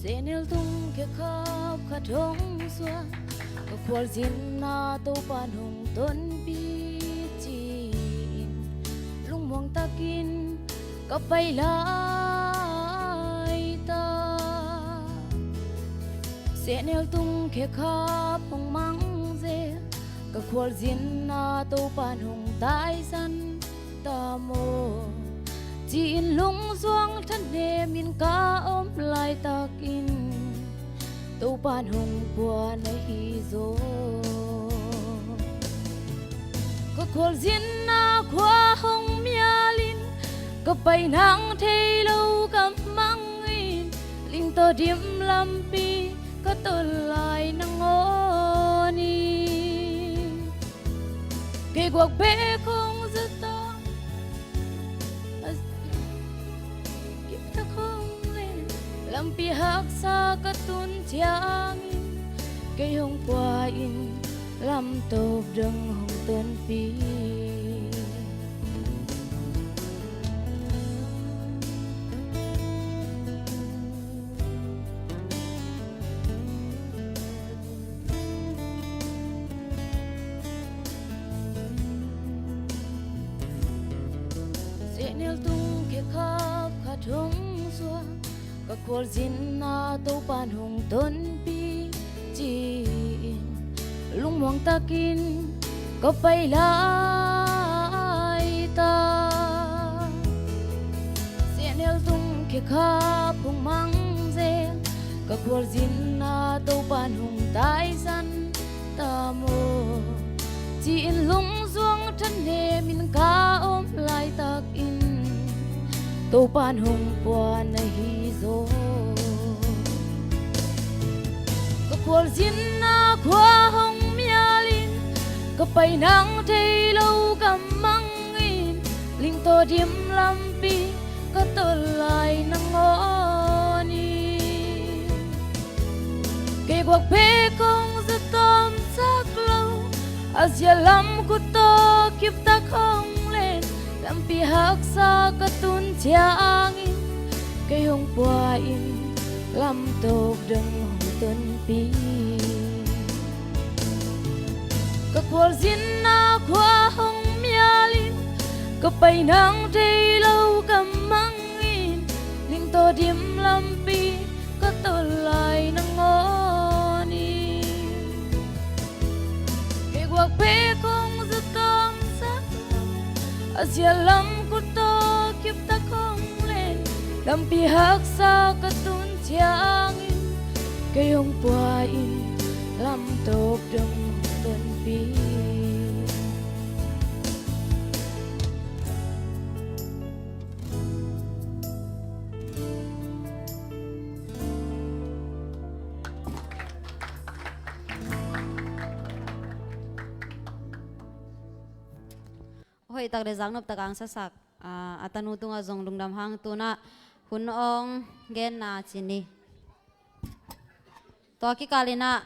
Senil tung ke khap khatong swa ka kwal zin na to panong ton pi chin lung mong takin ka pai lai ta Senil tung ke khap hong mang ze ka kwal zin na to panong tai san ta mo Jin lung zuang thân nề min ca ôm lại takin tô ban hồng qua nay hi zo có khol zin na qua hồng mialin có bay nang thei lâu cầm mang in linh to điểm lam pi có tơ lại nang oni cây guộc bé không rất to Lam pi hak sa katun chiang cây hồng qua in lam tộp đừng hồng tân pi Senil tung ke khap khatong suwa ka khol zin na to pan hong ton pi chin lung mong takin có pai lai ta Senil tung ke khap hong mang ze ka khol zin na to pan hong tai san ta mo chin lung zuang thân nề min ca ôm lại takin tô pan hồng qua nay hi zo có khol zin na qua hồng mialin có pai nang thei lâu cầm mang in linh to điểm lam pi có tơ lại nang oni cây guộc pe không rất tom sắc lâu Asia lam ku to kip ta không lên lam pi hak sa katun chiang in cây hồng qua in lam tộp đừng hồng tân pi ka khol zin na qua hồng mialin ka pai nang thei lâu cầm mang in linh to điểm lam pi ka tơ lại nang oni cây guộc pe không rất tom sắc Asia lam ku to kip ta không lên lam pi hak sa katun chiang in cây hồng qua in lam tộp đừng tân pi Hoi tak de zang nop takang sasak atanu tunga zong lungdam hang tuna hun ong gen na chini to ki kalina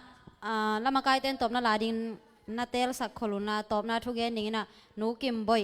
lama kai ten top na lading na tel sak kholuna top na thu gen ningina nu kim boy